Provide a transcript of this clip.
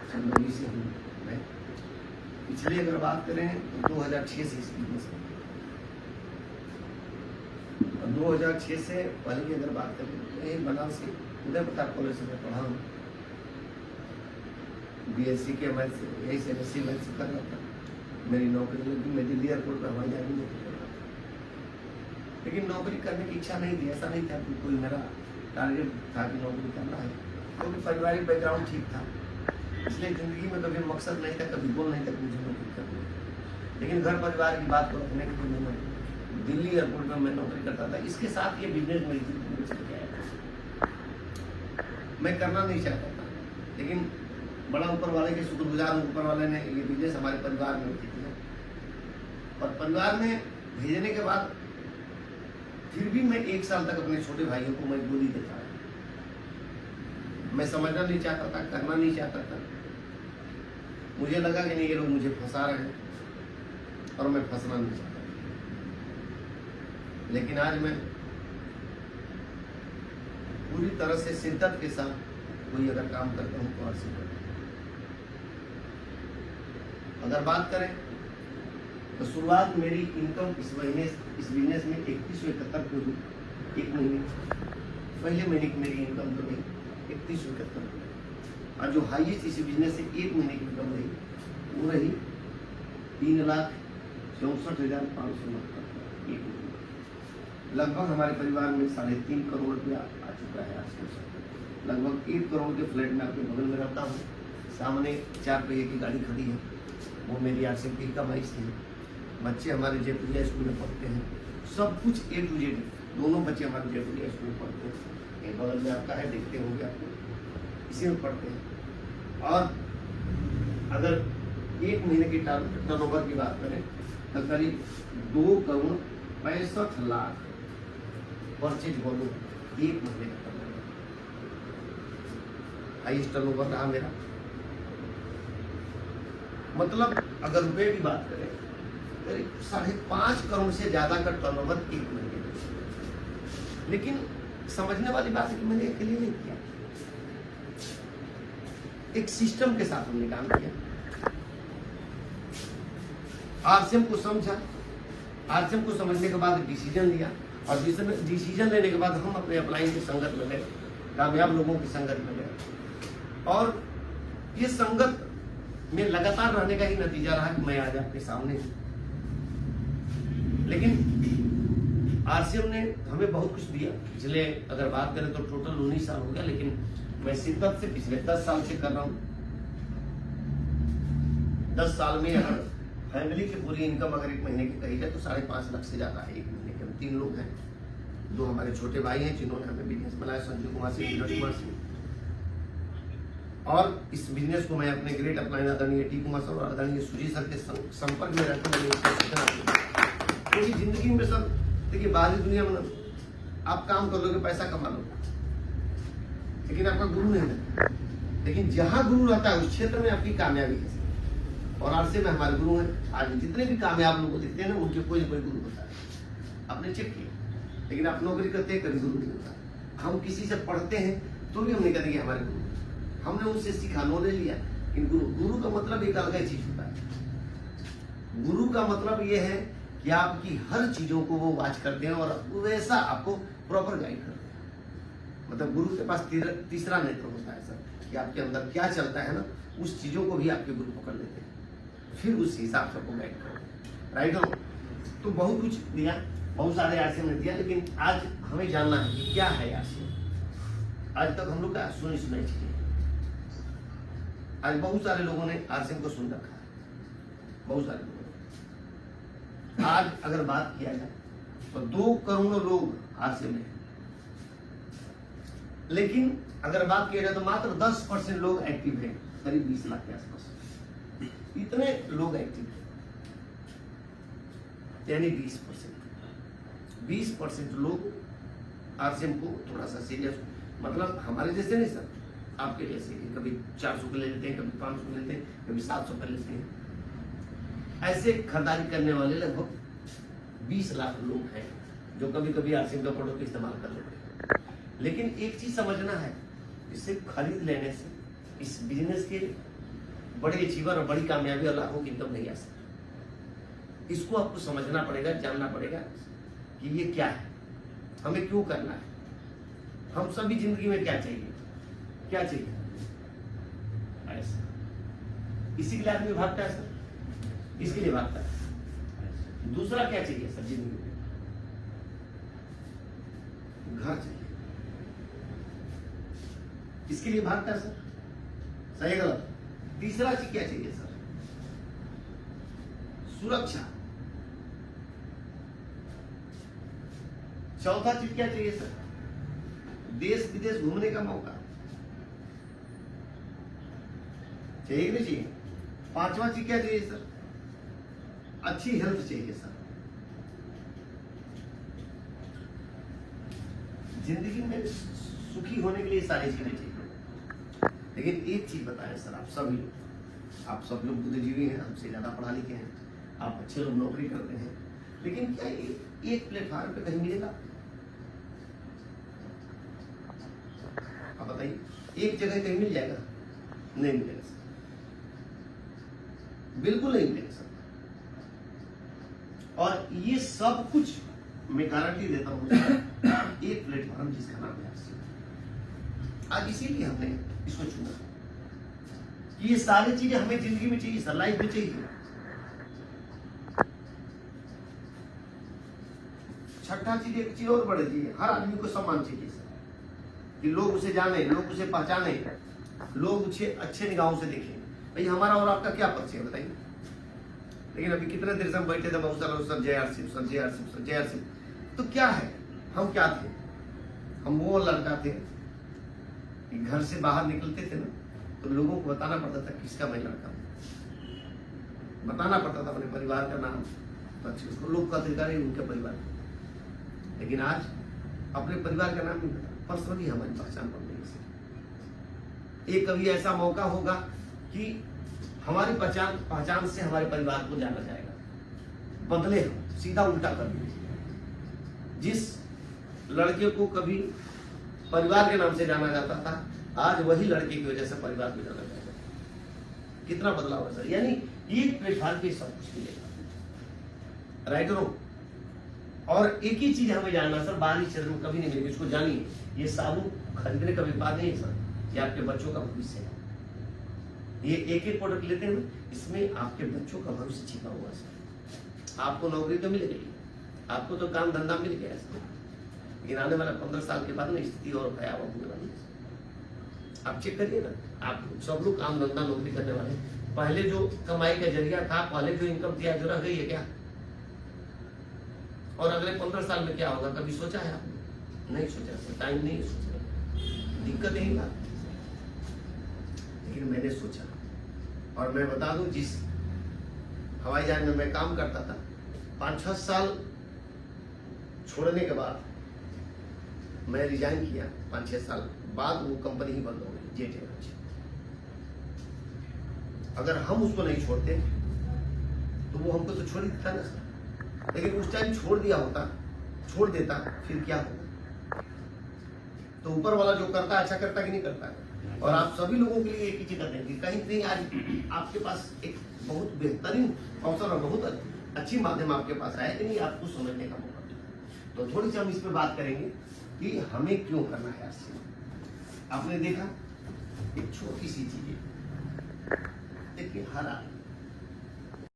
चंदौली से हूँ मैं। पिछले अगर बात करें तो 2006 से इस बिजनेस में, और 2006 से पहले की अगर बात करें तो ये बनारस के उदय प्रताप कॉलेज से मैं पढ़ा हूँ। BSc के मैथ से, यही से MSc मैथ से कर रहा था। मेरी नौकरी लगी, मैं दिल्ली एयरपोर्ट पर हवाई जहाज में नौकरी कर रहा था, लेकिन नौकरी करने की इच्छा नहीं थी। ऐसा नहीं था कि कोई मेरा टारगेट था कि नौकरी करना है, क्योंकि पारिवारिक बैकग्राउंड ठीक था, इसलिए ज़िंदगी में कभी मकसद नहीं था, कभी गोल नहीं था कि मुझे नौकरी करनी है। लेकिन घर परिवार की बात को रखने के लिए मैंने दिल्ली एयरपोर्ट में मैं नौकरी करता था। इसके साथ ये बिजनेस मेरी जिंदगी में चल गया है। मैं करना नहीं चाहता था, लेकिन बड़ा ऊपर वाले के शुक्रगुजार हूँ, ऊपर वाले ने ये बिजनेस हमारे परिवार में भेज दिया, और परिवार में भेजने के बाद फिर भी मैं 1 साल तक अपने छोटे भाइयों को मैं गोली देता रहा। मैं समझना नहीं चाहता था, करना नहीं चाहता था। मुझे लगा कि नहीं, ये लोग मुझे फंसा रहे हैं, और मैं फंसना नहीं चाहता। लेकिन आज मैं पूरी तरह से शिद्दत के साथ कोई अगर काम करता हूँ तो आज से करता हूँ। अगर बात करें तो शुरुआत मेरी इनकम इस बिजनेस में 3171 को हुई। 1 महीने पहले महीने की मेरी इनकम तो नहीं, 3171, और जो हाईएस्ट इस बिजनेस से 1 महीने की इनकम रही वो रही 3,64,569। लगभग हमारे परिवार में 3.5 करोड़ रुपया आ चुका है आज के। लगभग 1 करोड़ के फ्लैट में आपके बगल में रहता हूँ। सामने 4 पहिए की गाड़ी खड़ी है, वो मेरी आरसीएम की कमाई से है। बच्चे हमारे जयपुरिया स्कूल में पढ़ते हैं, सब कुछ A to Z। दोनों बच्चे हमारे जयपुरिया स्कूल में पढ़ते हैं, एक बगल में आपका है, देखते होंगे आपको, इसी में पढ़ते हैं। और अगर 1 महीने की टर्नओवर की बात करें तो करीब 2,65,00,000 परचेज वॉल्यूम 1 महीने का टर्नओवर, हाईएस्ट टर्नओवर रहा मेरा। मतलब अगर रुपए की बात करें करीब 5.5 करोड़ से ज्यादा का टर्नओवर 1 महीने में। लेकिन समझने वाली बात है कि मैंने अकेले नहीं किया, एक सिस्टम के साथ हमने काम किया। आरसीएम को समझा, आरसीएम को समझने के बाद डिसीजन लिया, और डिसीजन लेने के बाद हम अपने अपलाइन की संगत में गए, कामयाब लोगों की संगत में गए, और ये संगत में लगातार रहने का ही नतीजा रहा कि मैं आज आपके सामने हूं। लेकिन आरसीएम ने हमें बहुत कुछ दिया। पिछले अगर बात करें तो टोटल 19 साल हो गया, लेकिन मैं शिद्दत से पिछले 10 साल से कर रहा हूं। 10 साल में अगर फैमिली की पूरी इनकम अगर 1 महीने की कही जाए तो 5.5 लाख से ज्यादा है 1 महीने के। हम 3 लोग हैं, 2 हमारे छोटे भाई हैं जिन्होंने हमें बिजनेस बनाया, संजू कुमार सिंह, नीरज कुमार सिंह। और इस बिजनेस को मैं अपने ग्रेट अपलाइन आदरणीय टी कुमार सर और आदरणीय सुजीत सर के संपर्क में रहकर मैंने, क्योंकि जिंदगी में सब देखिए, बाहरी दुनिया में आप काम कर लोगे, पैसा कमा लोगे, लेकिन आपका गुरु नहीं रहता। लेकिन जहां गुरु रहता है उस क्षेत्र में आपकी कामयाबी है। और आरसीएम में हमारे गुरु हैं। आज जितने भी कामयाब लोग दिखते हैं ना, उनके कोई ना कोई गुरु होता है। आपने चेक किया, लेकिन आप नौकरी करते हैं कभी गुरु नहीं होता। हम किसी से पढ़ते हैं तो भी हम नहीं कहते कि हमारे गुरु, हमने उनसे सीखा, नॉलेज लिया। लेकिन गुरु का मतलब एक अलग चीज होता है। गुरु का मतलब ये है कि आपकी हर चीजों को वो वाच करते हैं और वैसा आपको प्रॉपर गाइड करते हैं। मतलब गुरु के पास तीसरा नेत्र होता है सर, कि आपके अंदर क्या चलता है ना, उस चीजों को भी आपके गुरु पकड़ लेते हैं, फिर उस हिसाब से आपको गाइड करो। राइट हो? तो बहुत कुछ दिया, बहुत सारे आरसीएम ने दिया, लेकिन आज हमें जानना है कि क्या है आरसीएम। आज तक हम लोग का सुनी चीजें, आज बहुत सारे लोगों ने आरसीएम को सुन रखा है, बहुत सारे लोगों ने। आज अगर बात किया जाए तो 2 करोड़ लोग आरसीएम में, लेकिन अगर बात किया जाए तो मात्र 10% लोग एक्टिव हैं, करीब 20 लाख के आसपास इतने लोग एक्टिव हैं। यानी 20% लोग आरसीएम को थोड़ा सा सीरियस, मतलब हमारे जैसे नहीं सर, आपके जैसे कि कभी 400 का ले लेते हैं, कभी 500 लेते हैं, कभी 700 का लेते हैं। ऐसे खरीदारी करने वाले लगभग 20 लाख लोग हैं जो कभी कभी आरसीएम का प्रोडक्ट इस्तेमाल कर लेते हैं। लेकिन एक चीज समझना है, इसे खरीद लेने से, इस बिजनेस के बड़े अचीवर और बड़ी कामयाबी और लाखों की इनकम नहीं आ सकती। इसको आपको समझना पड़ेगा, जानना पड़ेगा कि ये क्या है, हमें क्यों करना है, हम सभी जिंदगी में क्या चाहिए, क्या चाहिए ऐसा। इसी के लिए आदमी भागता है सर, इसके लिए भागता है। दूसरा क्या चाहिए सर जिंदगी में? घर चाहिए, इसके लिए भागता है सर, सही गलत। तीसरा चीज क्या चाहिए सर? सुरक्षा। चौथा चीज क्या चाहिए सर? देश विदेश घूमने का मौका चाहिए कि नहीं चाहिए? पांचवा चीज क्या चाहिए सर? अच्छी हेल्थ चाहिए सर। जिंदगी में सुखी होने के लिए सारी चीजें चाहिए। लेकिन एक चीज बताएं सर, आप सब लोग बुद्धिजीवी हैं, हमसे ज्यादा पढ़ा लिखे हैं, आप अच्छे लोग नौकरी करते हैं, लेकिन क्या एक प्लेटफॉर्म पे कहीं मिलेगा? आप बताइए, एक जगह कहीं मिल जाएगा? नहीं मिलेगा सर, बिल्कुल नहीं मिलेगा सर। और ये सब कुछ मैं गारंटी देता हूं एक प्लेटफॉर्म जिसका नाम है आरसीएम। आज इसीलिए हमने इसको चुना कि ये सारी चीजें हमें जिंदगी में चाहिए सर, लाइफ में चाहिए। छठा चीज, एक चीज और बढ़ चाहिए, हर आदमी को सम्मान चाहिए सर, कि लोग उसे जाने, लोग उसे पहचाने, लोग उसे अच्छे निगाहों से देखें। भाई हमारा और आपका क्या परिचय बताइए? लेकिन अभी कितने देर से हम बैठे थे, बहुत सारे सर जय आरसीएम, सर जय आरसीएम, सर जय आरसीएम। तो क्या है, हम क्या थे? हम वो लड़का थे कि घर से बाहर निकलते थे ना, तो लोगों को बताना पड़ता था किसका मैं लड़का हूं, बताना पड़ता था अपने परिवार का नाम, तो लोग का तरीका नहीं उनके परिवार। लेकिन आज अपने परिवार का नाम नहीं पता, पर्सनली हमारी पहचान बन गई है। एक कभी ऐसा मौका होगा कि हमारी पहचान से हमारे परिवार को जाना जाएगा, बदले हम सीधा उल्टा कर देंगे। जिस लड़के को कभी परिवार के नाम से जाना जाता था, आज वही लड़के की वजह से परिवार को जाना जाएगा। कितना बदलाव है सर। यानी एक प्लेटफॉर्म पे सब कुछ मिलेगा, राइट नो। और एक ही चीज हमें जानना सर, बाहरी क्षेत्र में कभी नहीं मिलेगी, इसको जानिए। ये साबुन खरीदने का व्यापार नहीं है सर, ये आपके बच्चों का भविष्य है। ये एक एक प्रोडक्ट लेते हैं, इसमें आपके बच्चों का भविष्य छिपा हुआ सर। आपको नौकरी तो मिल गई, आपको तो काम धंधा मिल गया सर, लेकिन आने वाला 15 साल के बाद ना स्थिति और भयावह होने वाली है। आप चेक करिए ना, आप सब लोग काम धंधा नौकरी करने वाले, पहले जो कमाई का जरिया था, पहले जो इनकम थी, आज रह गई है क्या? और अगले 15 साल में क्या होगा, कभी सोचा है आपने? नहीं सोचा सर, टाइम नहीं सोचा, दिक्कत यही बात। लेकिन मैंने सोचा, और मैं बता दूं, जिस हवाई जहाज में मैं काम करता था, 5-6 साल छोड़ने के बाद मैं रिजाइन किया। 5-6 साल बाद वो कंपनी ही बंद हो गई, जेट एयरवेज। अगर हम उसको नहीं छोड़ते तो वो हमको तो छोड़ ही देता ना सर। लेकिन उस टाइम छोड़ छोड़ देता, फिर क्या होगा? तो ऊपर वाला जो करता है अच्छा करता कि नहीं करता है? और आप सभी लोगों के लिए एक ही चीज करते हैं, कहीं कहीं आज आपके पास एक बहुत बेहतरीन अवसर और बहुत अच्छी माध्यम आपके पास आया कि नहीं, आपको समझने का मौका मिला। तो थोड़ी सी हम इस पर बात करेंगे कि हमें क्यों करना है आरसीएम। आपने देखा एक छोटी सी चीज है, देखिए हर आदमी